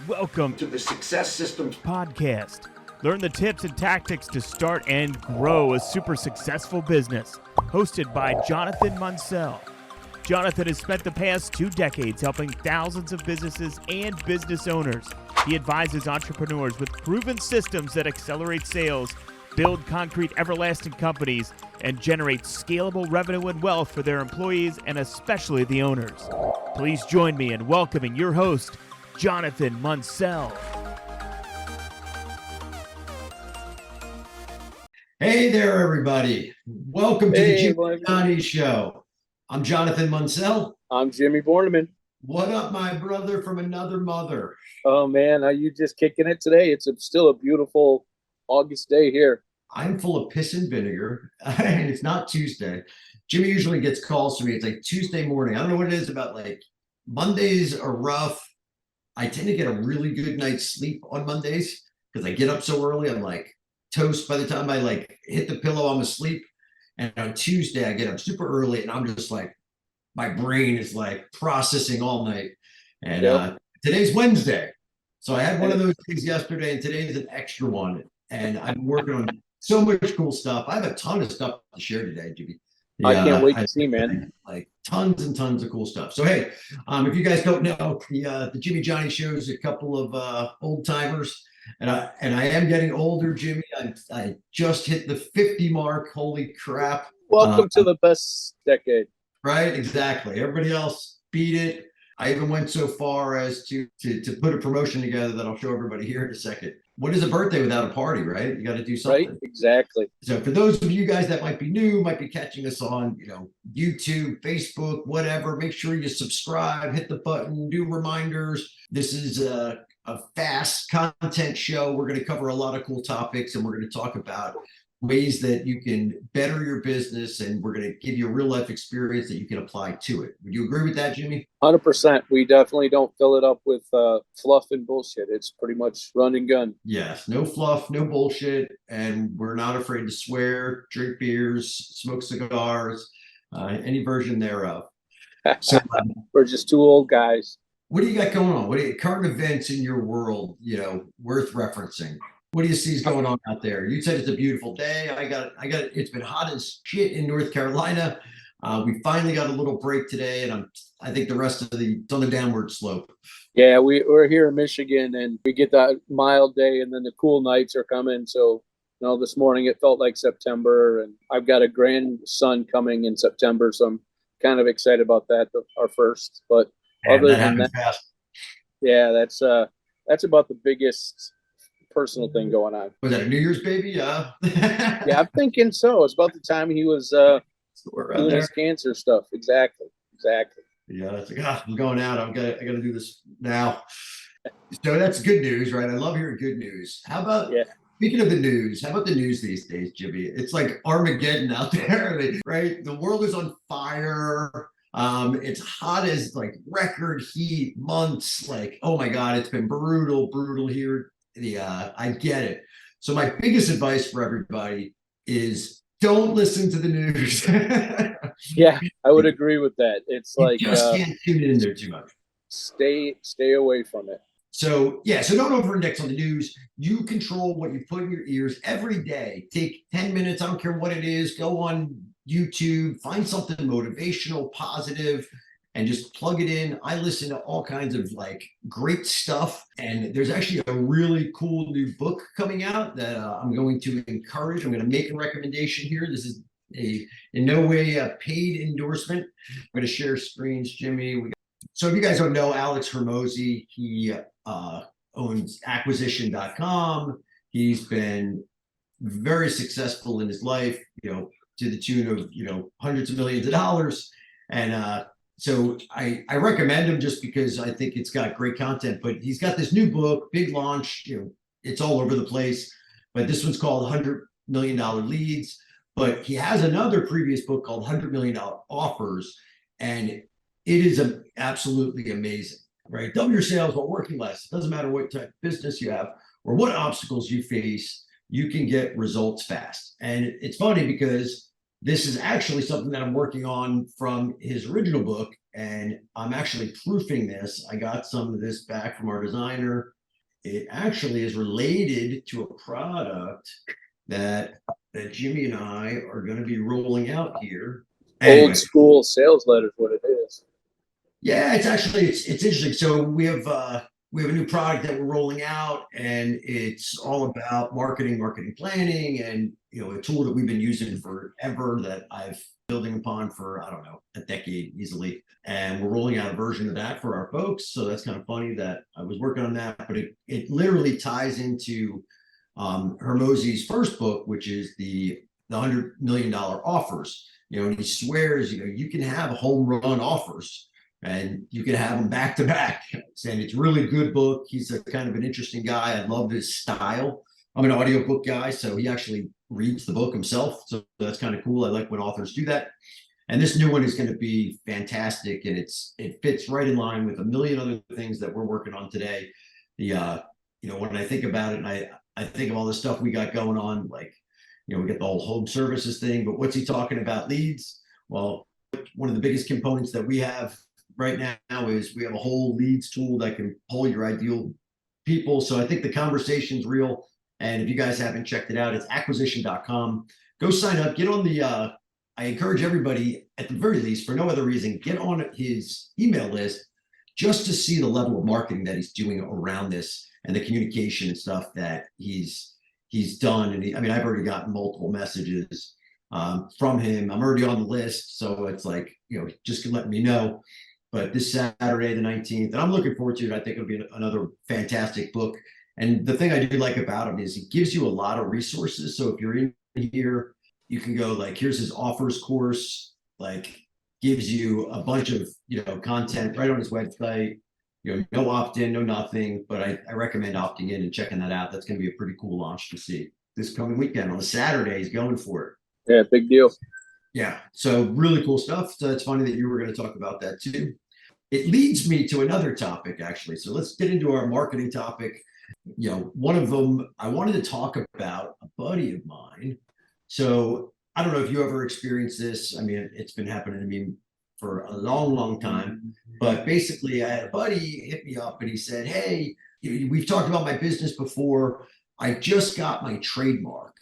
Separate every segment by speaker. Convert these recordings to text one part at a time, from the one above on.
Speaker 1: Welcome
Speaker 2: to the Success Systems
Speaker 1: Podcast. Learn the tips and tactics to start and grow a super successful business. Hosted by Jonathan Munsell. Jonathan has spent the past 2 decades helping thousands of businesses and business owners. He advises entrepreneurs with proven systems that accelerate sales, build concrete, everlasting companies, and generate scalable revenue and wealth for their employees and especially the owners. Please join me in welcoming your host, Jonathan Munsell.
Speaker 2: Hey there, everybody. Welcome to the Jimmy Jonny Show. I'm Jonathan Munsell.
Speaker 3: I'm Jimmy Bornamann.
Speaker 2: What up, my brother from another mother?
Speaker 3: Oh, man, are you just kicking it today? It's still a beautiful August day here.
Speaker 2: I'm full of piss and vinegar, and it's not Tuesday. Jimmy usually gets calls from me. It's like Tuesday morning. I don't know what it is about, like, Mondays are rough. I tend to get a really good night's sleep on Mondays because I get up so early. I'm like toast by the time I like hit the pillow, I'm asleep. And on Tuesday, I get up super early and I'm just like, my brain is like processing all night. And today's Wednesday. So I had one of those things yesterday and today is an extra one. And I'm working on so much cool stuff. I have a ton of stuff to share today, Jimmy.
Speaker 3: Yeah, I can't wait to see, man.
Speaker 2: Like tons and tons of cool stuff. So, hey, if you guys don't know, the Jimmy Jonny Show is a couple of old timers. And I am getting older, Jimmy. I just hit the 50 mark. Holy crap.
Speaker 3: Welcome to the best decade.
Speaker 2: Right, exactly. Everybody else beat it. I even went so far as to put a promotion together that I'll show everybody here in a second. What is a birthday without a party, right? You got to do something.
Speaker 3: Right, exactly.
Speaker 2: So for those of you guys that might be new, might be catching us on, YouTube, Facebook, whatever, make sure you subscribe, hit the button, do reminders. This is a fast content show. We're going to cover a lot of cool topics and we're going to talk about ways that you can better your business, and we're going to give you a real life experience that you can apply to it. Would you agree with that, Jimmy?
Speaker 3: 100%. We definitely don't fill it up with fluff and bullshit. It's pretty much run and gun.
Speaker 2: Yes, no fluff, no bullshit, and we're not afraid to swear, drink beers, smoke cigars, any version thereof. So
Speaker 3: we're just two old guys.
Speaker 2: What do you got going on? What are current events in your world, worth referencing? What do you see is going on out there? You said it's a beautiful day. I got it. It's been hot as shit in North Carolina. We finally got a little break today, and I think the rest of it's on the downward slope.
Speaker 3: Yeah, we're here in Michigan, and we get that mild day, and then the cool nights are coming. So, this morning it felt like September, and I've got a grandson coming in September, so I'm kind of excited about that, our first. But other than that, yeah, that's about the biggest personal thing going on.
Speaker 2: Was that a New Year's baby?
Speaker 3: Yeah, I'm thinking so. It's about the time he was doing his cancer stuff. Exactly.
Speaker 2: Yeah, it's like, I'm going out. I got to do this now. So that's good news, right? I love hearing good news. How about speaking of the news? How about the news these days, Jimmy? It's like Armageddon out there, right? The world is on fire. It's hot as like record heat months. Like, oh my God, it's been brutal here. I get it. So my biggest advice for everybody is don't listen to the news.
Speaker 3: Yeah, I would agree with that. It's
Speaker 2: you
Speaker 3: like
Speaker 2: just can't tune in there too much.
Speaker 3: Stay away from it.
Speaker 2: So don't over-index on the news. You control what you put in your ears every day. Take 10 minutes. I don't care what it is. Go on YouTube, find something motivational, positive, and just plug it in. I listen to all kinds of like great stuff. And there's actually a really cool new book coming out that I'm going to encourage. I'm going to make a recommendation here. This is in no way a paid endorsement. I'm going to share screens, Jimmy. So if you guys don't know, Alex Hermosi, he owns acquisition.com. He's been very successful in his life, to the tune of, hundreds of millions of dollars. And so I recommend him just because I think it's got great content, but he's got this new book, big launch, it's all over the place, but this one's called $100 Million Leads. But he has another previous book called $100 Million Offers, and it is absolutely amazing, right? Double your sales while working less. It doesn't matter what type of business you have or what obstacles you face, you can get results fast. And it's funny because This is actually something that I'm working on from his original book, and I'm actually proofing this. I got some of this back from our designer. It actually is related to a product that Jimmy and I are going to be rolling out here. Anyway,
Speaker 3: Old school sales letter is what it is.
Speaker 2: yeah, it's interesting. So we have a new product that we're rolling out, and it's all about marketing planning, and a tool that we've been using forever that I've building upon for, I don't know, a decade easily. And we're rolling out a version of that for our folks. So that's kind of funny that I was working on that, but it literally ties into Hermosi's first book, which is the $100 million offers. And he swears, you can have home run offers and you can have them back to back. And it's a really good book. He's a kind of an interesting guy. I love his style. I'm an audiobook guy, so he actually reads the book himself. So that's kind of cool. I like when authors do that. And this new one is going to be fantastic, and it fits right in line with a million other things that we're working on today. When I think about it, and I think of all the stuff we got going on, like, we get the whole home services thing, but what's he talking about? Leads. Well, one of the biggest components that we have right now is we have a whole leads tool that can pull your ideal people. So I think the conversation's real. And if you guys haven't checked it out, it's acquisition.com. Go sign up, get on the, I encourage everybody at the very least, for no other reason, get on his email list just to see the level of marketing that he's doing around this and the communication and stuff that he's done. And I've already gotten multiple messages from him. I'm already on the list. So it's like, just let me know. But this Saturday, the 19th, and I'm looking forward to it. I think it'll be another fantastic book. And the thing I do like about him is he gives you a lot of resources. So if you're in here, you can go like, here's his offers course, like gives you a bunch of, content right on his website, no opt-in, no nothing, but I recommend opting in and checking that out. That's going to be a pretty cool launch to see this coming weekend on a Saturday. He's going for it.
Speaker 3: Yeah, big deal.
Speaker 2: Yeah. So really cool stuff. So it's funny that you were going to talk about that too. It leads me to another topic, actually. So let's get into our marketing topic. One of them, I wanted to talk about a buddy of mine. So I don't know if you ever experienced this. It's been happening to me for a long, long time. But basically, I had a buddy hit me up and he said, hey, we've talked about my business before. I just got my trademark.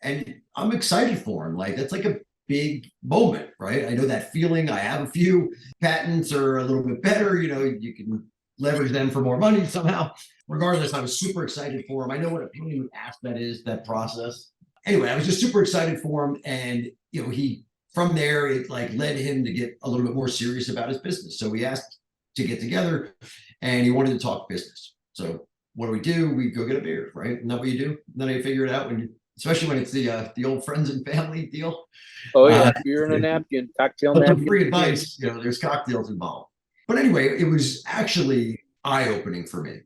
Speaker 2: And I'm excited for him. Like, that's like a big moment, right? I know that feeling. I have a few patents are a little bit better. You can leverage them for more money somehow. Regardless, I was super excited for him. I know what a pain in the ass that is, that process. Anyway, I was just super excited for him. And, he, from there, it like led him to get a little bit more serious about his business. So we asked to get together and he wanted to talk business. So what do? We go get a beer, right? Isn't that what you do? And then I figure it out especially when it's the old friends and family deal.
Speaker 3: Oh yeah, beer and a napkin, cocktail napkin.
Speaker 2: Free advice, there's cocktails involved. But anyway, it was actually eye-opening for me.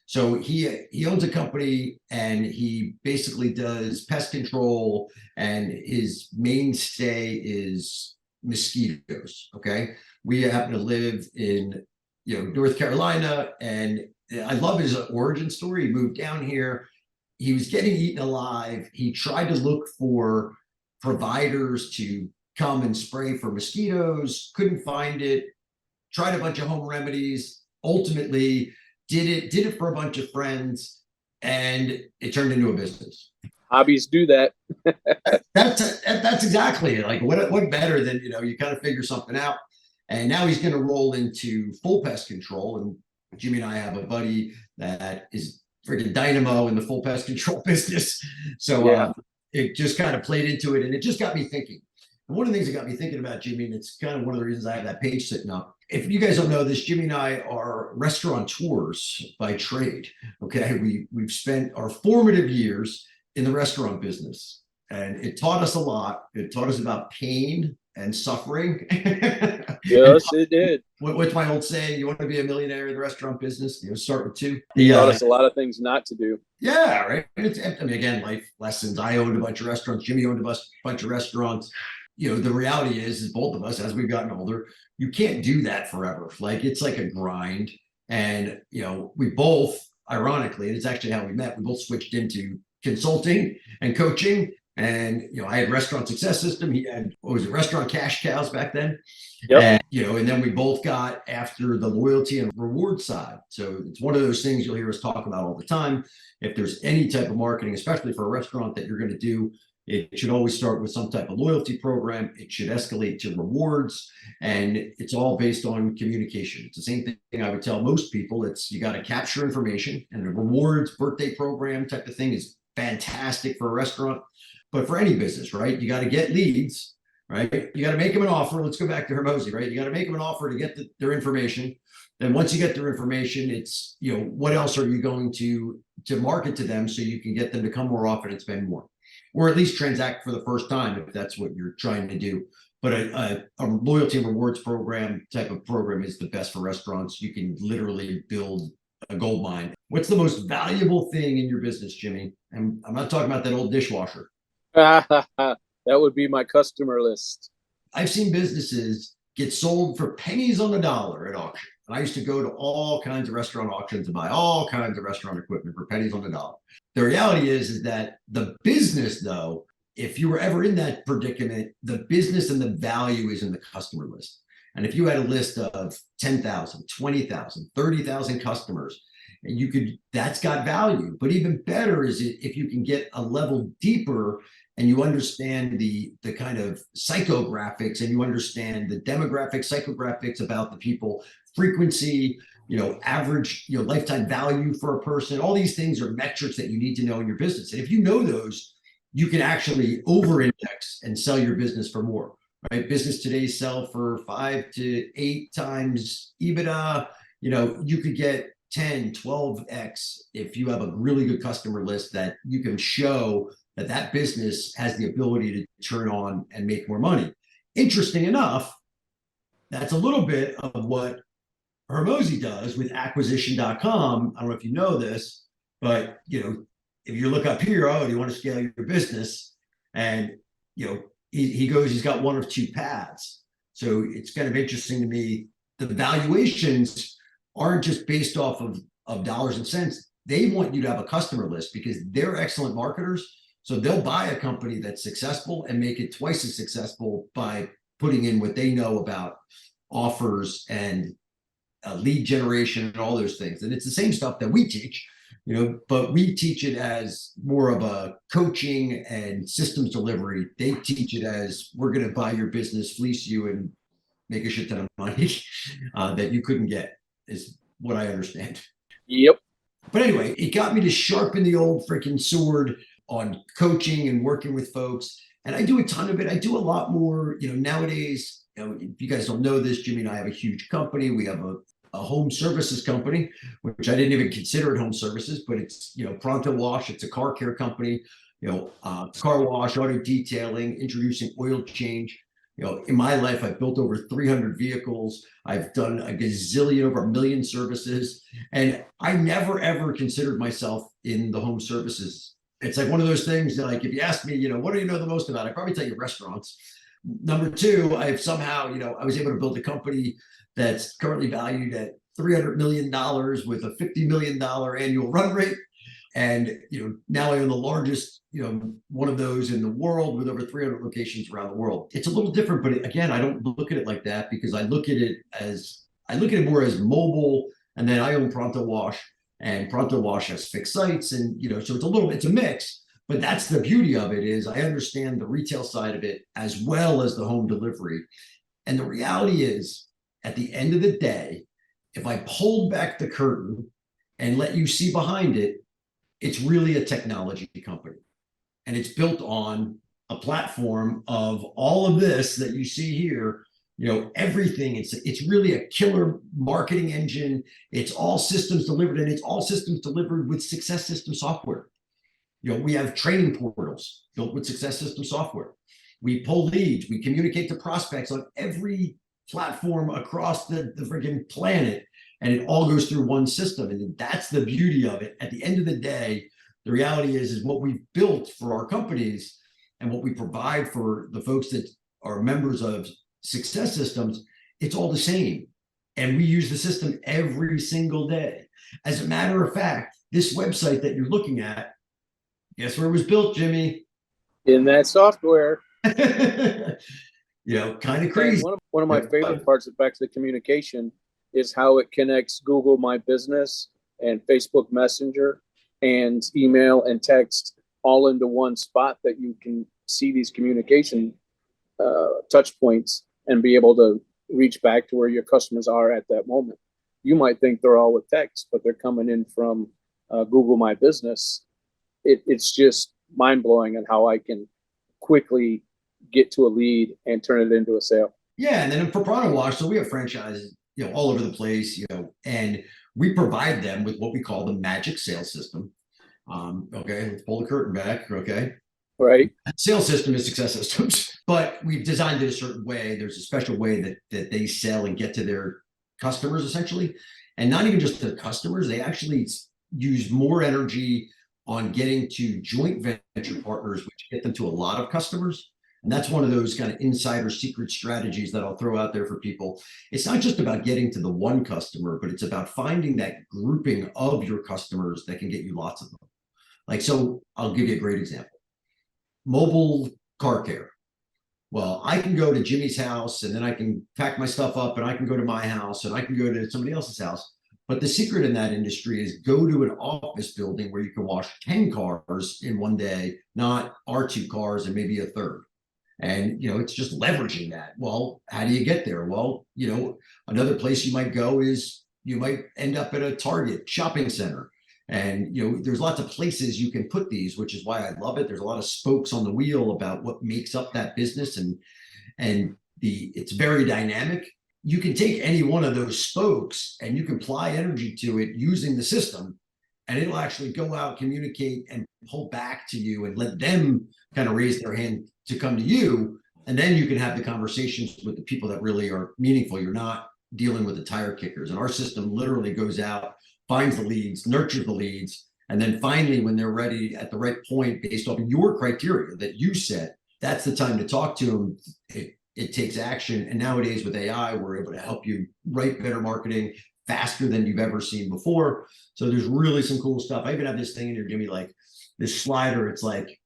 Speaker 2: So he owns a company and he basically does pest control, and his mainstay is mosquitoes. Okay. We happen to live in North Carolina, and I love his origin story. He moved down here. He was getting eaten alive. He tried to look for providers to come and spray for mosquitoes, couldn't find it, tried a bunch of home remedies, ultimately did it for a bunch of friends, and it turned into a business.
Speaker 3: Hobbies do that.
Speaker 2: That's exactly it. Like, what better than, you kind of figure something out. And now he's going to roll into full pest control. And Jimmy and I have a buddy that is freaking dynamo in the full pest control business. So
Speaker 3: Yeah.
Speaker 2: It just kind of played into it, and it just got me thinking. And one of the things that got me thinking about Jimmy, and it's kind of one of the reasons I have that page sitting up. If you guys don't know this, Jimmy and I are restaurateurs by trade. Okay, we've spent our formative years in the restaurant business, and it taught us a lot. It taught us about pain and suffering.
Speaker 3: Yes, it did.
Speaker 2: What's my old saying? You want to be a millionaire in the restaurant business? Start with two.
Speaker 3: Taught us a lot of things not to do.
Speaker 2: Yeah, right. Again, life lessons. I owned a bunch of restaurants. Jimmy owned a bunch of restaurants. The reality is both of us, as we've gotten older, you can't do that forever. Like, it's like a grind. And, we both, ironically, and it's actually how we met, we both switched into consulting and coaching. And, I had Restaurant Success System. He had, what was it, Restaurant Cash Cows back then.
Speaker 3: Yep.
Speaker 2: And then we both got after the loyalty and reward side. So it's one of those things you'll hear us talk about all the time. If there's any type of marketing, especially for a restaurant that you're going to do, it should always start with some type of loyalty program. It should escalate to rewards, and it's all based on communication. It's the same thing I would tell most people. It's you got to capture information, and the rewards birthday program type of thing is fantastic for a restaurant. But for any business, right? You got to get leads, right? You got to make them an offer. Let's go back to Hermosi, right? You got to make them an offer to get their information. Then once you get their information, it's, what else are you going to market to them so you can get them to come more often and spend more, or at least transact for the first time if that's what you're trying to do. But a loyalty and rewards program type of program is the best for restaurants. You can literally build a gold mine. What's the most valuable thing in your business, Jimmy? And I'm not talking about that old dishwasher.
Speaker 3: That would be my customer list.
Speaker 2: I've seen businesses get sold for pennies on the dollar at auction. And I used to go to all kinds of restaurant auctions and buy all kinds of restaurant equipment for pennies on the dollar. The reality is that the business, though, if you were ever in that predicament, the business and the value is in the customer list. And if you had a list of 10,000, 20,000, 30,000 customers, that's got value. But even better is if you can get a level deeper and you understand the kind of psychographics and you understand the demographic psychographics about the people, frequency, average, lifetime value for a person. All these things are metrics that you need to know in your business. And if you know those, you can actually over-index and sell your business for more, right? Business today sell for 5 to 8 times EBITDA. You could get 10, 12x if you have a really good customer list that you can show that business has the ability to turn on and make more money. Interesting enough, that's a little bit of what Hermosi does with acquisition.com. I don't know if you know this, but if you look up here, do you want to scale your business? And he's got one of two paths. So it's kind of interesting to me. The valuations aren't just based off of dollars and cents. They want you to have a customer list because they're excellent marketers. So they'll buy a company that's successful and make it twice as successful by putting in what they know about offers and lead generation and all those things. And it's the same stuff that we teach, but we teach it as more of a coaching and systems delivery. They teach it as we're going to buy your business, fleece you, and make a shit ton of money that you couldn't get, is what I understand.
Speaker 3: Yep.
Speaker 2: But anyway, it got me to sharpen the old freaking sword on coaching and working with folks. And I do a ton of it. I do a lot more, nowadays. If you guys don't know this, Jimmy and I have a huge company. We have a home services company, which I didn't even consider it home services, but it's, Pronto Wash. It's a car care company, car wash, auto detailing, introducing oil change. In my life, I've built over 300 vehicles. I've done a gazillion, over 1 million services. And I never, ever considered myself in the home services. It's like one of those things that, like, if you ask me, what do you know the most about? I'd probably tell you restaurants. Number two, I've somehow, I was able to build a company that's currently valued at $300 million with a $50 million annual run rate. And, now I own the largest, one of those in the world with over 300 locations around the world. It's a little different, but again, I don't look at it like that because I look at it more as mobile. And then I own Pronto Wash, and Pronto Wash has fixed sites. And, so it's a mix, but that's the beauty of it is I understand the retail side of it as well as the home delivery. And the reality is, at the end of the day, if I pulled back the curtain and let you see behind it, it's really a technology company. And it's built on a platform of all of this that you see here, everything. It's really a killer marketing engine. It's all systems delivered, and it's all systems delivered with Success System software. We have training portals built with Success System software. We pull leads, we communicate to prospects on every platform across the freaking planet, and it all goes through one system. And that's the beauty of it. At the end of the day, the reality is what we've built for our companies and what we provide for the folks that are members of Success Systems, it's all the same. And we use the system every single day. As a matter of fact, this website that you're looking at, guess where it was built, Jimmy?
Speaker 3: in that software.
Speaker 2: Kind of
Speaker 3: And
Speaker 2: crazy.
Speaker 3: one of my favorite parts of back to the communication is how it connects Google My Business and Facebook Messenger and email and text all into one spot that you can see these communication touch points and be able to reach back to where your customers are at that moment. You might think they're all with text, but they're coming in from Google My Business. It's just mind blowing on how I can quickly get to a lead and turn it into a sale.
Speaker 2: Yeah, and then for Prana Wash, so we have franchises, all over the place, and we provide them with what we call the magic sales system. Okay, let's pull the curtain back. Okay,
Speaker 3: Right.
Speaker 2: sales system is success systems, but we've designed it a certain way. There's a special way that they sell and get to their customers, essentially, and not even just their customers. They actually use more energy on getting to joint venture partners, which get them to a lot of customers. And that's one of those kind of insider secret strategies that I'll throw out there for people. It's not just about getting to the one customer, but it's about finding that grouping of your customers that can get you lots of them. Like, so I'll give you a great example. Mobile car care. Well, I can go to Jimmy's house and then I can pack my stuff up and I can go to my house and I can go to somebody else's house. But the secret in that industry is go to an office building where you can wash 10 cars in one day, not our 2 cars and maybe a third. And, it's just leveraging that. Well, how do you get there? Well, another place you might go is you might end up at a Target shopping center. And, there's lots of places you can put these, which is why I love it. There's a lot of spokes on the wheel about what makes up that business. And it's very dynamic. You can take any one of those spokes and you can apply energy to it using the system, and it'll actually go out, communicate, and pull back to you and let them kind of raise their hand to come to you. And then you can have the conversations with the people that really are meaningful. You're not dealing with the tire kickers. And our system literally goes out, finds the leads, nurtures the leads. And then finally, when they're ready at the right point, based off of your criteria that you set, that's the time to talk to them. It takes action. And nowadays with AI, we're able to help you write better marketing faster than you've ever seen before. So there's really some cool stuff. I even have this thing in here, Jimmy, like this slider. It's like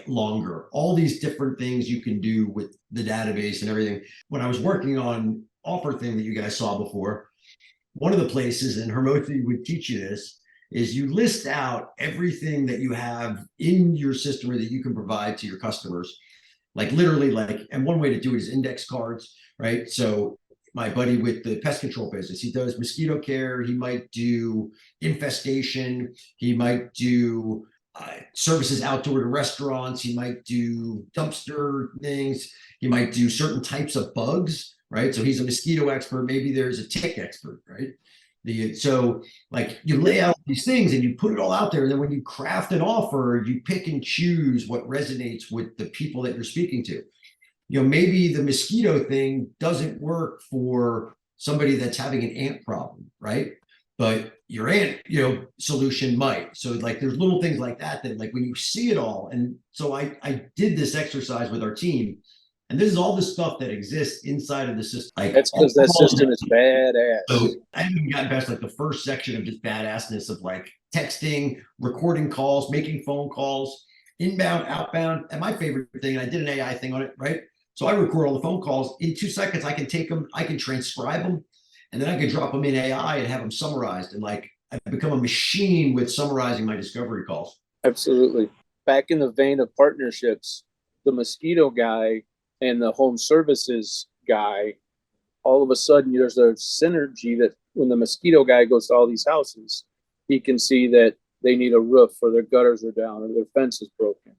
Speaker 2: longer, all these different things you can do with the database and everything. When I was working on offer thing that you guys saw before, one of the places, and Hermosi would teach you this, is you list out everything that you have in your system or that you can provide to your customers. Like literally, and one way to do it is index cards, right? So my buddy with the pest control business, he does mosquito care. He might do infestation. He might do services outdoor to restaurants. He might do dumpster things. He might do certain types of bugs, right? So he's a mosquito expert. Maybe there's a tick expert, right? So you lay out these things and you put it all out there. And then when you craft an offer, you pick and choose what resonates with the people that you're speaking to. Maybe the mosquito thing doesn't work for somebody that's having an ant problem, right? But your ant, solution might. So there's little things like that when you see it all. And so I did this exercise with our team, and this is all the stuff that exists inside of the system.
Speaker 3: That's because that system is badass.
Speaker 2: So I haven't even gotten past the first section of just badassness of texting, recording calls, making phone calls, inbound, outbound. And my favorite thing, and I did an AI thing on it, right? So I record all the phone calls in 2 seconds. I can take them, I can transcribe them, and then I can drop them in AI and have them summarized. And I become a machine with summarizing my discovery calls.
Speaker 3: Absolutely. Back in the vein of partnerships, the mosquito guy and the home services guy, all of a sudden there's a synergy that when the mosquito guy goes to all these houses, he can see that they need a roof or their gutters are down or their fence is broken.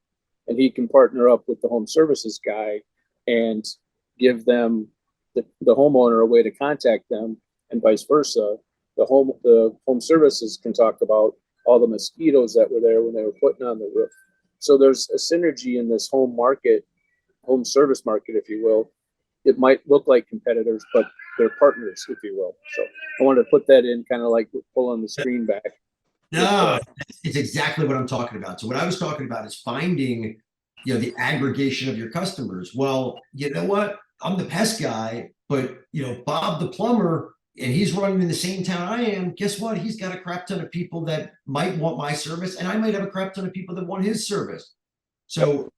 Speaker 3: And he can partner up with the home services guy and give them the homeowner a way to contact them, and vice versa. The home services can talk about all the mosquitoes that were there when they were putting on the roof. So there's a synergy in this home service market, if you will. It might look like competitors, but they're partners, if you will. So I wanted to put that in, kind of like pulling the screen back.
Speaker 2: No, it's exactly what I'm talking about. So what I was talking about is finding, the aggregation of your customers. Well, you know what? I'm the pest guy, but Bob the plumber, and he's running in the same town I am. Guess what? He's got a crap ton of people that might want my service, and I might have a crap ton of people that want his service. So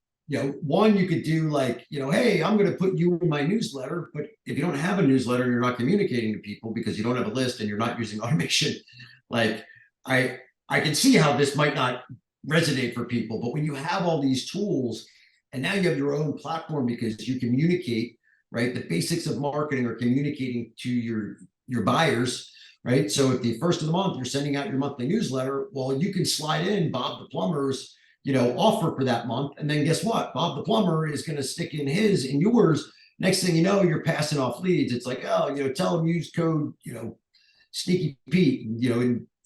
Speaker 2: one, you could do like, hey, I'm going to put you in my newsletter. But if you don't have a newsletter, you're not communicating to people because you don't have a list and you're not using automation. Like I can see how this might not resonate for people, but when you have all these tools and now you have your own platform because you communicate, right? The basics of marketing are communicating to your buyers, right? So at the first of the month, you're sending out your monthly newsletter. Well, you can slide in Bob the plumber's offer for that month. And then guess what? Bob the plumber is going to stick in his and yours. Next thing you know, you're passing off leads. It's like, oh, tell them use code, Sneaky Pete,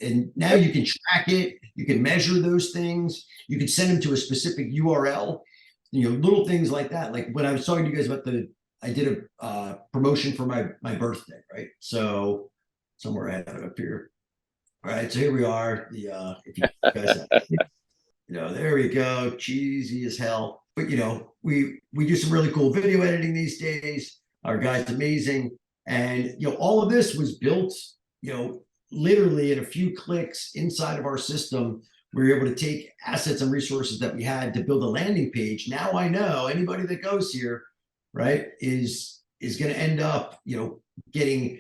Speaker 2: and now you can track it. You can measure those things. You can send them to a specific URL, little things like that. Like when I was talking to you guys about I did a promotion for my birthday, right? So somewhere I have it up here. All right, so here we are. If you guys have there we go. Cheesy as hell. But we do some really cool video editing these days. Our guy's amazing. And all of this was built, literally in a few clicks inside of our system. We were able to take assets and resources that we had to build a landing page. Now I know anybody that goes here, right, is going to end up, getting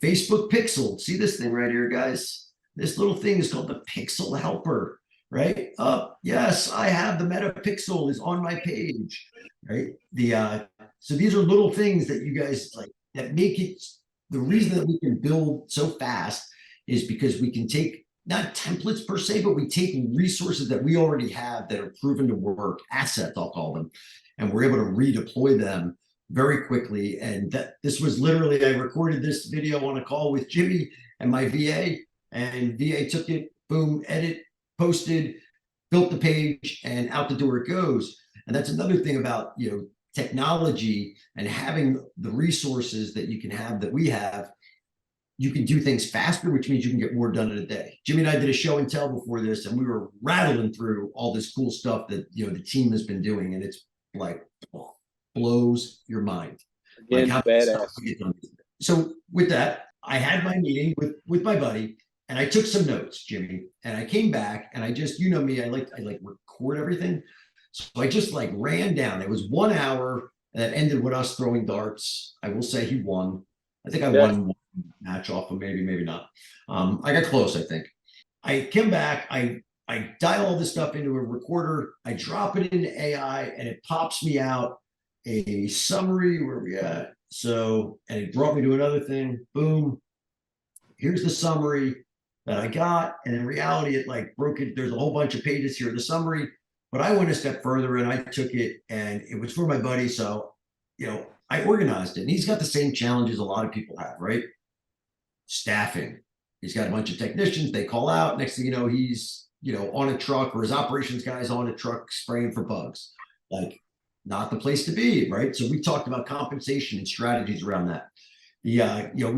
Speaker 2: Facebook pixeled. See this thing right here, guys? This little thing is called the Pixel Helper. Right? Yes, I have the Meta Pixel is on my page, right? So these are little things that you guys like that make it. The reason that we can build so fast is because we can take not templates per se, but we take resources that we already have that are proven to work, assets, I'll call them, and we're able to redeploy them very quickly. And this was literally, I recorded this video on a call with Jimmy and my VA, and VA took it, boom, edit, posted, built the page, and out the door it goes. And that's another thing about technology and having the resources that you can have that we have. You can do things faster, which means you can get more done in a day. Jimmy and I did a show and tell before this, and we were rattling through all this cool stuff that the team has been doing, and it's like blows your mind.
Speaker 3: Again,
Speaker 2: like
Speaker 3: badass.
Speaker 2: So with that, I had my meeting with my buddy. And I took some notes, Jimmy, and I came back and I just, me, I like record everything. So I just like ran down. It was 1 hour that ended with us throwing darts. I will say he won. I think I won one match off of maybe not. I got close, I think. I came back, I dial all this stuff into a recorder, I drop it into AI, and it pops me out a summary where we at. So, and it brought me to another thing. Boom. Here's the summary that I got. And in reality, it like broke it. There's a whole bunch of pages here, the summary, but I went a step further and I took it and it was for my buddy. So, I organized it, and he's got the same challenges a lot of people have, right? Staffing. He's got a bunch of technicians. They call out. Next thing you know, he's, on a truck, or his operations guy's on a truck spraying for bugs. Like, not the place to be, right? So we talked about compensation and strategies around that. We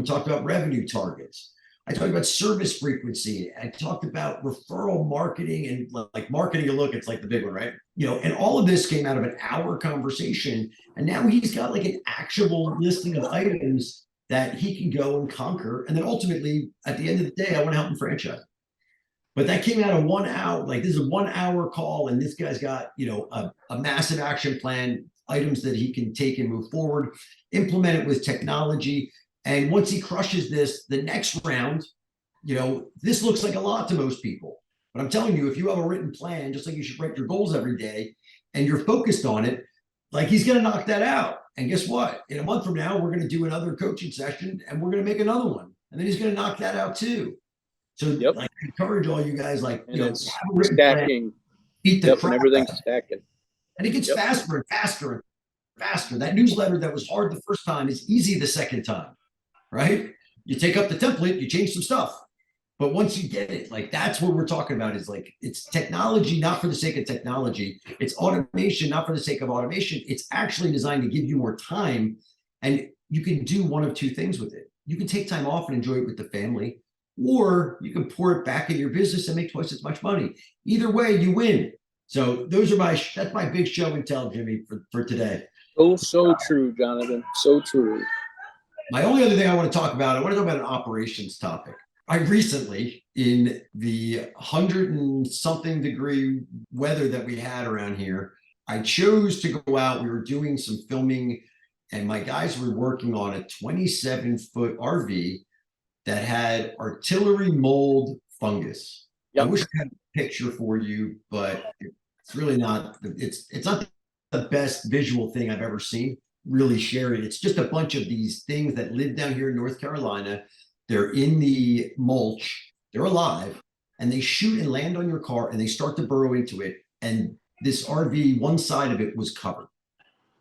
Speaker 2: talked about revenue targets. I talked about service frequency. I talked about referral marketing and like marketing a look. It's like the big one, right? And all of this came out of an hour conversation. And now he's got like an actionable listing of items that he can go and conquer. And then ultimately, at the end of the day, I want to help him franchise. But that came out of 1 hour. Like, this is a 1 hour call, and this guy's got a massive action plan, items that he can take and move forward, implement it with technology. And once he crushes this, the next round, this looks like a lot to most people. But I'm telling you, if you have a written plan, just like you should write your goals every day, and you're focused on it, like, he's going to knock that out. And guess what? In a month from now, we're going to do another coaching session, and we're going to make another one. And then he's going to knock that out too. So like, I encourage all you guys, like,
Speaker 3: and it's
Speaker 2: have a written
Speaker 3: stacking.
Speaker 2: plan, beat the crap
Speaker 3: and everything's
Speaker 2: out.
Speaker 3: stacking.
Speaker 2: And it gets faster and faster and faster. That newsletter that was hard the first time is easy the second time. Right? You take up the template, you change some stuff. But once you get it, like, that's what we're talking about, is like, it's technology, not for the sake of technology. It's automation, not for the sake of automation. It's actually designed to give you more time. And you can do one of two things with it. You can take time off and enjoy it with the family, or you can pour it back in your business and make twice as much money. Either way, you win. So that's my big show and tell, Jimmy, for today.
Speaker 3: So true, Jonathan. So true.
Speaker 2: My only other thing I want to talk about an operations topic. I recently, in the 100 and something degree weather that we had around here, I chose to go out. We were doing some filming, and my guys were working on a 27-foot RV that had artillery mold fungus.
Speaker 3: Yep.
Speaker 2: I wish I had a picture for you, but it's really not. It's not the best visual thing I've ever seen. Really share it. It's just a bunch of these things that live down here in North Carolina. They're in the mulch. They're alive, and they shoot and land on your car, and they start to burrow into it. And this RV, one side of it was covered,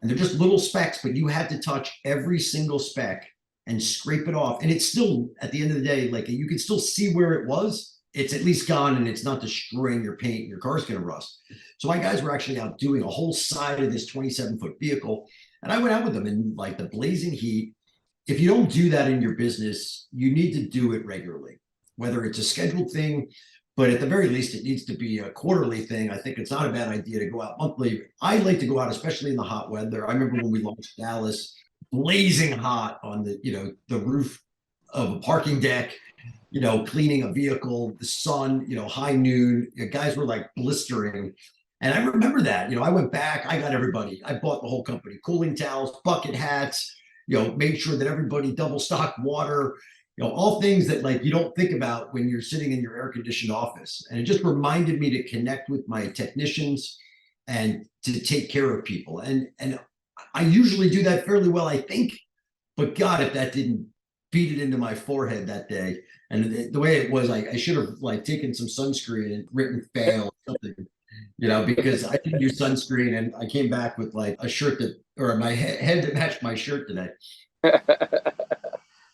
Speaker 2: and they're just little specks, but you had to touch every single speck and scrape it off. And it's still, at the end of the day, like you can still see where it was. It's at least gone, and it's not destroying your paint. Your car's going to rust. So my guys were actually out doing a whole side of this 27-foot vehicle. And I went out with them in like the blazing heat. If you don't do that in your business, you need to do it regularly, whether it's a scheduled thing, but at the very least, it needs to be a quarterly thing. I think it's not a bad idea to go out monthly. I like to go out, especially in the hot weather. I remember when we launched Dallas, blazing hot on the roof of a parking deck, cleaning a vehicle, the sun, high noon, guys were like blistering. And I remember that, I went back, I got everybody, I bought the whole company, cooling towels, bucket hats, made sure that everybody double stocked water, all things that like you don't think about when you're sitting in your air conditioned office. And it just reminded me to connect with my technicians and to take care of people. And I usually do that fairly well, I think, but God, if that didn't beat it into my forehead that day. And the way it was, I should have like taken some sunscreen and written fail or something, because I didn't use sunscreen, and I came back with like a shirt or my head that matched my shirt today.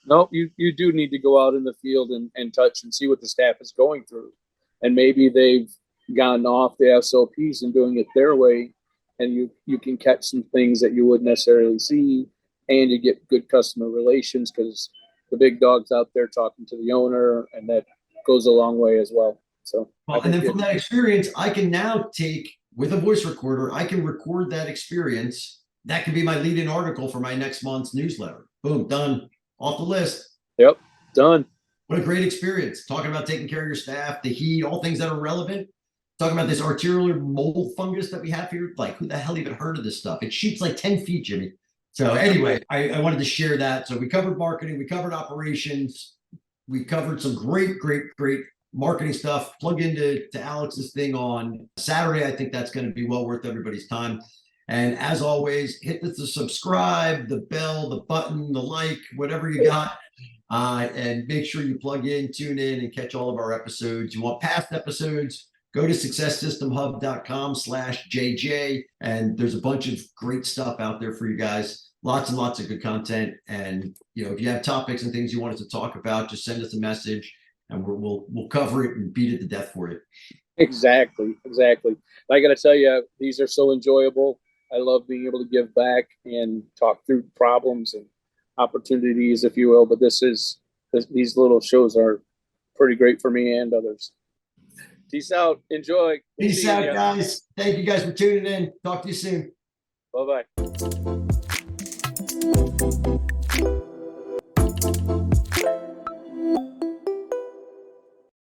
Speaker 3: No, you do need to go out in the field and touch and see what the staff is going through. And maybe they've gotten off the SOPs and doing it their way, and you can catch some things that you wouldn't necessarily see, and you get good customer relations because the big dog's out there talking to the owner, and that goes a long way as well. So,
Speaker 2: and then from that experience, I can now take with a voice recorder, I can record that experience. That could be my lead-in article for my next month's newsletter. Boom, done. Off the list.
Speaker 3: Yep, done.
Speaker 2: What a great experience. Talking about taking care of your staff, the heat, all things that are relevant. Talking about this arterial mold fungus that we have here. Like, who the hell even heard of this stuff? It shoots like 10 feet, Jimmy. So anyway, I wanted to share that. So we covered marketing, we covered operations, we covered some great marketing stuff. Plug into Alex's thing on Saturday. I think that's going to be well worth everybody's time. And as always, hit the subscribe, the bell, the button, the like, whatever you got. And make sure you plug in, tune in, and catch all of our episodes. You want past episodes, go to successsystemhub.com/JJ. And there's a bunch of great stuff out there for you guys. Lots and lots of good content. And, if you have topics and things you want us to talk about, just send us a message and we'll cover it and beat it to death for you.
Speaker 3: Exactly. I got to tell you, these are so enjoyable. I love being able to give back and talk through problems and opportunities, if you will. But these little shows are pretty great for me and others. Peace out. Enjoy.
Speaker 2: Peace out, guys. Thank you guys for tuning in. Talk to you soon.
Speaker 3: Bye-bye.